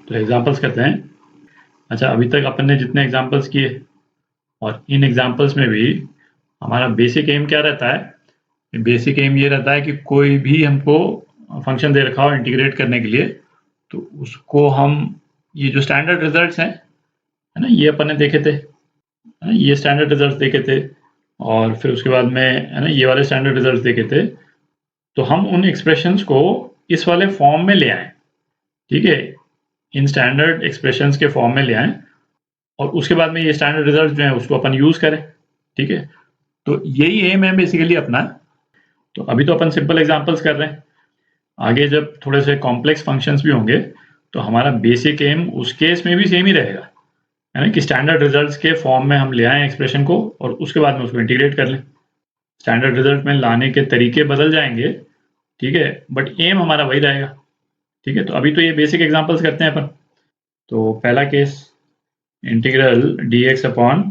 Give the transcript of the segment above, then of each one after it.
तो एग्जांपल्स करते हैं। अच्छा, अभी तक अपन ने जितने एग्जांपल्स किए और इन एग्जांपल्स में भी हमारा बेसिक एम क्या रहता है? बेसिक एम ये रहता है कि कोई भी हमको फंक्शन दे रखा हो इंटीग्रेट करने के लिए, तो उसको हम ये जो स्टैंडर्ड रिजल्ट्स हैं, है ना, ये अपन ने देखे थे, है ना, ये स्टैंडर्ड रिजल्ट्स देखे थे और फिर उसके बाद में, है ना, ये वाले स्टैंडर्ड रिजल्ट्स देखे थे। तो हम उन एक्सप्रेशंस को इस वाले फॉर्म में ले आए, ठीक है, इन स्टैंडर्ड एक्सप्रेशंस के फॉर्म में ले आए और उसके बाद में ये स्टैंडर्ड रिजल्ट जो है उसको अपन यूज करें, ठीक है। तो यही एम है बेसिकली अपना। तो अभी तो अपन सिंपल एग्जांपल्स कर रहे हैं, आगे जब थोड़े से कॉम्प्लेक्स फंक्शंस भी होंगे तो हमारा बेसिक एम उस केस में भी सेम ही रहेगा, है ना, कि स्टैंडर्ड रिजल्ट्स के फॉर्म में हम ले आए एक्सप्रेशन को और उसके बाद में उसको इंटीग्रेट कर लें। स्टैंडर्ड रिजल्ट में लाने के तरीके बदल जाएंगे, ठीक है, बट एम हमारा वही रहेगा, ठीक है। तो अभी तो ये बेसिक एग्जांपल्स करते हैं अपन। तो पहला case, integral dx upon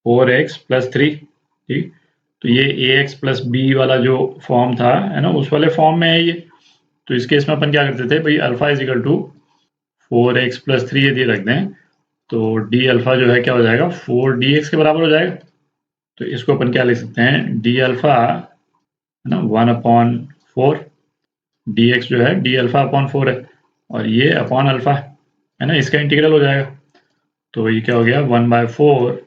4x plus 3, ठीक। तो ये ax प्लस बी वाला जो फॉर्म था, है ना, उस वाले फॉर्म में है ये। तो इस केस में अपन क्या करते थे भाई, alpha is equal to 4x plus 3 यदि रख दें तो डी अल्फा जो है क्या हो जाएगा, 4dx के बराबर हो जाएगा। तो इसको अपन क्या लिख सकते हैं, डी अल्फा, है ना, 1/4, डी एक्स जो है डी अल्फा अपॉन 4 है और ये अपॉन अल्फा है ना, इसका इंटीग्रल हो जाएगा। तो ये क्या हो गया, 1/4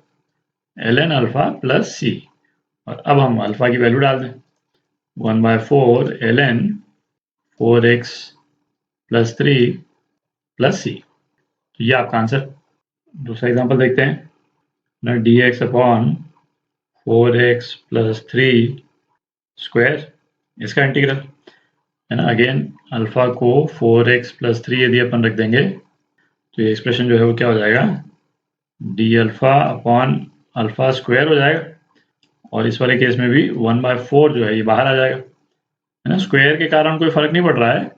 ln अल्फा प्लस सी। और अब हम अल्फा की वैल्यू डाल दें, 1/4 ln 4x प्लस 3 प्लस सी। तो ये आपका आंसर। दूसरा एग्जांपल देखते हैं ना, D x upon 4x plus 3 square, इसका इंटीग्रल, है ना, अगेन अल्फा को 4x प्लस 3 यदि अपन रख देंगे तो ये एक्सप्रेशन जो है वो क्या हो जाएगा, D alpha upon alpha square हो जाएगा और इस वाले केस में भी 1/4 जो है ये बाहर आ जाएगा, है ना। स्क्वायर के कारण कोई फर्क नहीं पड़ रहा है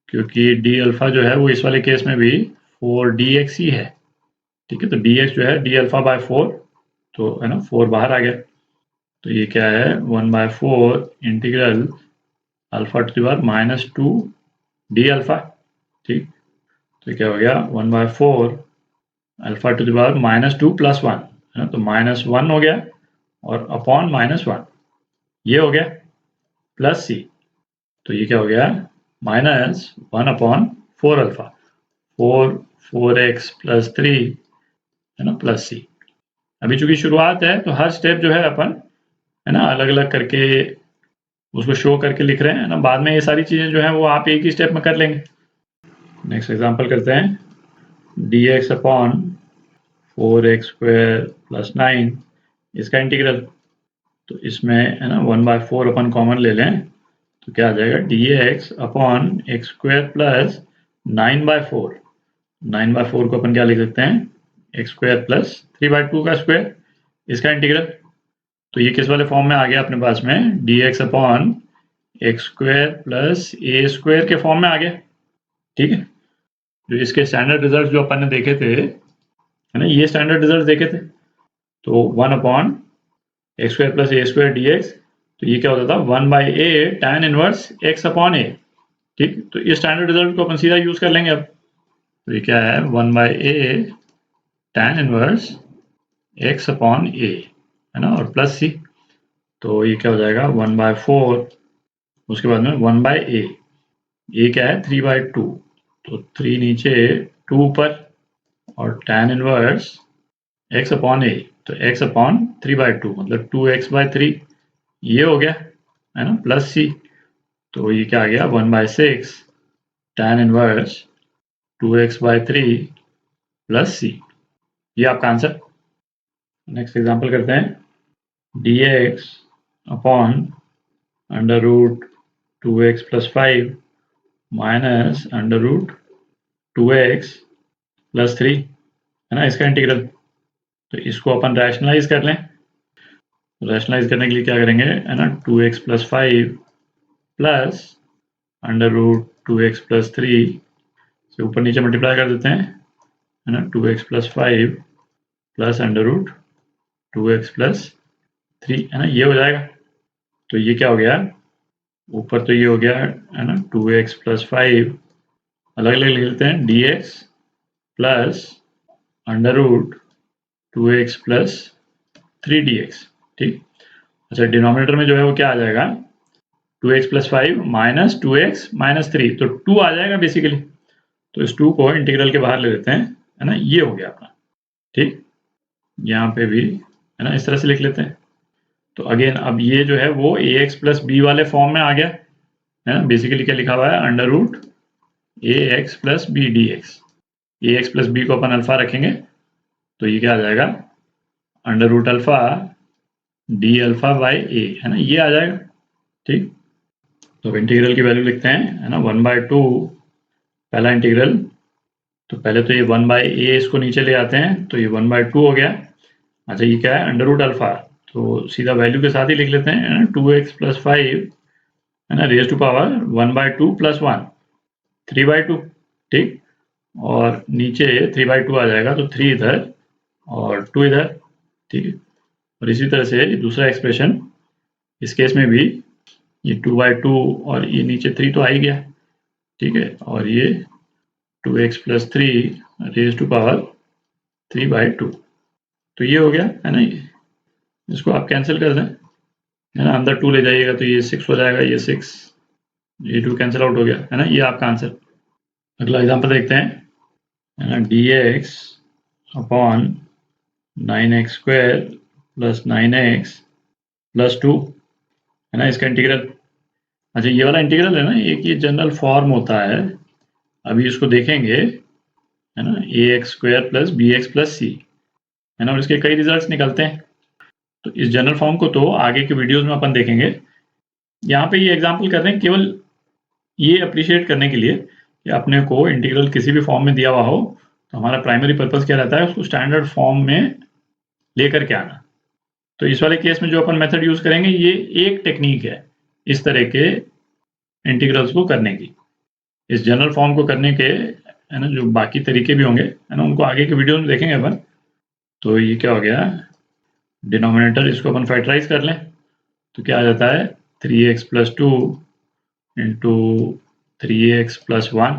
क्योंकि डी अल्फा जो है वो इस वाले केस में भी 4dx ही है, ठीक है। तो dx जो है डी अल्फा बाय 4, तो है ना 4 बाहर आ गया। तो ये क्या है, 1/4 integral alpha two the power -2 D alpha, ठीक। तो क्या हो गया, 1/4 alpha two the power -2 plus 1, है ना, तो -1 हो गया और अपॉन -1 ये हो गया प्लस सी। तो ये क्या हो गया, -1/4 अल्फा, 4x प्लस 3, है ना, प्लस सी। अभी चूंकि शुरुआत है तो हर स्टेप जो है अपन, है ना, अलग अलग करके उसको शो करके लिख रहे हैं, है ना। बाद में ये सारी चीजें जो है वो आप एक ही स्टेप में कर लेंगे। नेक्स्ट एग्जांपल करते हैं, dx upon 4x square plus 9, इसका इंटीग्रल। तो इसमें, है ना, 1/4 अपन कॉमन ले लें तो क्या आ जाएगा, dx upon x square plus 9/4। 9/4 को अपन क्या लिख सकते हैं, एक्स स्क्वायर प्लस 3/2 का स्क्वायर, इसका इंटीग्रल। तो ये किस वाले फॉर्म में आ गया अपने पास में, dx upon x square plus a square के फॉर्म में आ गया, ठीक है। जो इसके स्टैंडर्ड रिजल्ट जो अपन ने देखे थे, है ना, ये स्टैंडर्ड रिजल्ट देखे थे। तो 1/x square plus a square D x, तो ये क्या होता था, 1/a tan inverse x upon a, ठीक। तो ये स्टैंडर्ड रिजल्ट को अपन सीधा यूज कर लेंगे अब। तो ये क्या है, 1/a tan inverse x upon a, है ना, और प्लस c। तो ये क्या हो जाएगा, 1/4, उसके बाद में 1/a, ये क्या है 3/2, तो 3 नीचे 2 ऊपर और tan inverse x upon a, तो x अपॉन 3/2 मतलब 2x/3, ये हो गया, है ना, प्लस c। तो ये क्या आ गया, 1/6 tan inverse 2x/3 plus c, ये आपका आंसर। नेक्स्ट एग्जांपल करते हैं, dx upon under root 2x plus 5 minus under root 2x plus 3, है ना, इसका इंटीग्रल। तो इसको अपन रैशनलाइज कर लें। रैशनलाइज करने के लिए क्या करेंगे, है ना, 2x plus 5 plus under root 2x plus 3 से ऊपर नीचे मल्टीप्लाई कर देते हैं, है ना, 2x plus 5 plus under root 2x plus 3, है ना, ये हो जाएगा। तो ये क्या हो गया, ऊपर तो ये हो गया, है ना, 2x प्लस 5 अलग अलग लिख लेते हैं, dx plus under root 2x plus 3dx। ठीक, अच्छा डिनोमिनेटर में जो है वो क्या आ जाएगा, 2x plus 5 minus 2x minus 3, तो 2 आ जाएगा बेसिकली। तो इस 2 को इंटीग्रल के बाहर ले लेते हैं, है ना, ये हो गया अपना। ठीक, यहाँ पे भी है ना इस तरह से लिख लेते हैं। तो अगेन अब ये जो है वो ax प्लस बी वाले फॉर्म में आ गया, है ना। बेसिकली क्या लिखा हुआ है, under root ax plus b d x. A x plus b को अपन अल्फा रखेंगे तो ये क्या आ जाएगा, under root alpha d alpha by a, है ना, ये आ जाएगा। ठीक, तो इंटीग्रल की वैल्यू लिखते हैं, है ना, 1/2 पहला इंटीग्रल। तो पहले तो ये 1/a इसको नीचे ले आते हैं तो ये 1/2 हो गया। अच्छा ये क्या है, अंडर रूट अल्फा, तो सीधा वैल्यू के साथ ही लिख लेते हैं, 2x प्लस 5, है ना, रेज टू पावर 1/2 प्लस 1, 3/2। ठीक, और नीचे 3/2 आ जाएगा तो 3 इधर और 2 इधर। ठीक है, और इसी तरह से दूसरा एक्सप्रेशन, इस केस में भी ये 2/2 और ये नीचे 3 तो आ ही गया। ठीक है, और ये 2x plus 3 raise to power 3/2, तो ये हो गया, है ना। इसको आप कैंसिल कर दें, है ना, अंदर 2 ले जाइएगा तो ये 6 हो जाएगा, ये 6, ये 2 कैंसिल आउट हो गया, है ना, ये आपका आंसर। अगला एग्जांपल देखते हैं, है ना, dx upon 9x square plus 9x plus 2, है ना, इसका इंटीग्रल। अच्छा ये वाला इंटीग्रल है ना, एक ये जनरल फॉर्म होता है, अभी इसको देखेंगे, है ना, ax square plus bx plus c, है ना, और इसके कई रिजल्ट्स निकलते हैं। तो इस जनरल फॉर्म को तो आगे के वीडियोस में अपन देखेंगे। यहाँ पे ये एग्जांपल कर रहे हैं केवल ये अप्रिशिएट करने के लिए कि अपने को इंटीग्रल किसी भी फॉर्म में दिया हुआ हो तो हमारा प्राइमरी पर्पस क्या रहता है, उसको स्टैंडर्ड फॉर्म में लेकर के आना। तो इस वाले केस में जो अपन मेथड यूज करेंगे, ये एक टेक्निक है इस तरह के इंटीग्रल्स को करने की। इस जनरल फॉर्म को करने के, है ना, जो बाकी तरीके भी होंगे, है ना, उनको आगे के वीडियो में देखेंगे अपन। तो ये क्या हो गया, डिनोमिनेटर इसको अपन फैक्टराइज कर लें तो क्या आ जाता है, 3x plus 2 into 3x plus 1,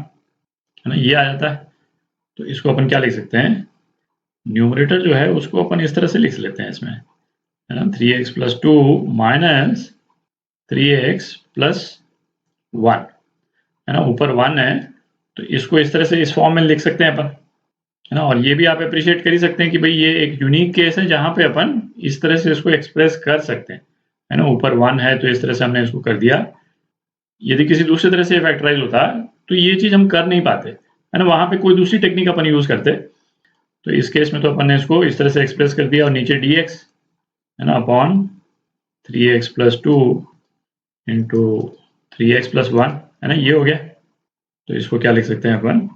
है ना, ये आ जाता है। तो इसको अपन क्या लिख सकते हैं, न्यूमरेटर जो है उसको अपन इस तरह से लिख लेते हैं इसमें, है ना, 3x plus 2 minus 3x plus 1, है ना, ऊपर 1 है तो इसको इस तरह से इस फॉर्म में लिख सकते हैं अपन, है ना। और ये भी आप अप्रिशिएट कर ही सकते हैं कि भाई ये एक यूनिक केस है जहां पे अपन इस तरह से इसको एक्सप्रेस कर सकते हैं, है ना। ऊपर 1 है तो इस तरह से हमने इसको कर दिया। यदि किसी दूसरी तरह से फैक्टराइज होता तो ये चीज हम कर नहीं पाते, है ना, वहां पे कोई दूसरी टेक्निक अपन यूज करते। तो इस केस में तो अपन ने इसको इस तरह से एक्सप्रेस कर दिया और नीचे dx, है ना, upon 3x plus 2 into 3x plus 1, है ना, ये हो गया। तो इसको क्या लिख सकते हैं अपन,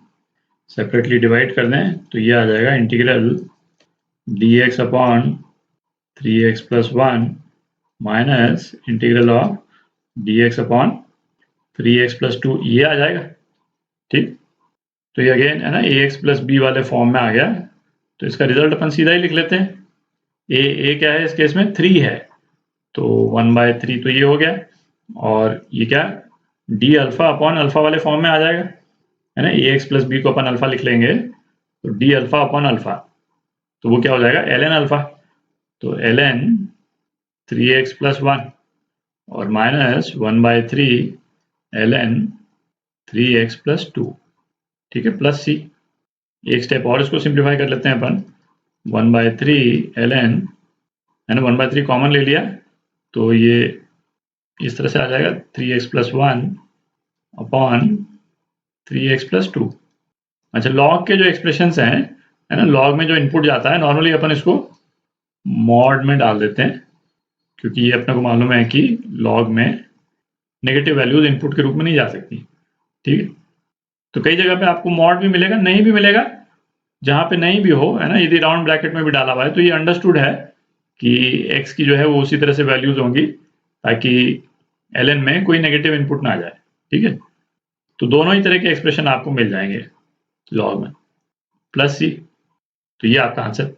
सेपरेटली डिवाइड कर दें तो ये आ जाएगा integral dx upon 3x plus 1 minus integral of dx upon 3x plus 2, ये आ जाएगा। ठीक, तो ये अगेन, है ना, ax प्लस b वाले फॉर्म में आ गया। तो इसका रिजल्ट अपन सीधा ही लिख लेते हैं, a क्या है इस केस में, 3 है, तो 1/3 तो ये हो गया। और ये क्या, d अल्फा अपॉन अल्फा वाले फॉर्म में आ जाएगा, है ना। ax प्लस b को अपन अल्फा लिख लेंगे तो d अल्फा अपॉन अल्फा, तो वो क्या हो जाएगा, ln अल्फा, तो ln 3x प्लस 1 और माइनस 1/3 ln 3x प्लस 2, ठीक है, प्लस c। एक स्टेप और इसको सिंप्लीफाई कर लेते हैं अपन, 1/3 ln, है ना, 1/3 कॉमन ले लिया तो ये इस तरह से आ जाएगा, 3x plus 1 upon 3x plus 2। अच्छा लॉग के जो एक्सप्रेशंस हैं, है ना, लॉग में जो इनपुट जाता है नॉर्मली अपन इसको मॉड में डाल देते हैं, क्योंकि ये अपने को मालूम है कि लॉग में नेगेटिव वैल्यूज इनपुट के रूप में नहीं जा सकती। ठीक है, तो कई जगह पे आपको मॉड भी मिलेगा, नहीं भी मिलेगा। जहां पे नहीं भी हो, है ना, यदि राउंड ब्रैकेट में भी डाला हुआ है तो ये अंडरस्टूड है कि x की जो है वो उसी तरह से वैल्यूज होंगी ताकि ln में कोई नेगेटिव इनपुट ना जाए। ठीक है, तो दोनों ही तरह के एक्सप्रेशन आपको मिल जाएंगे लॉग में, प्लस c, तो ये आपका आंसर।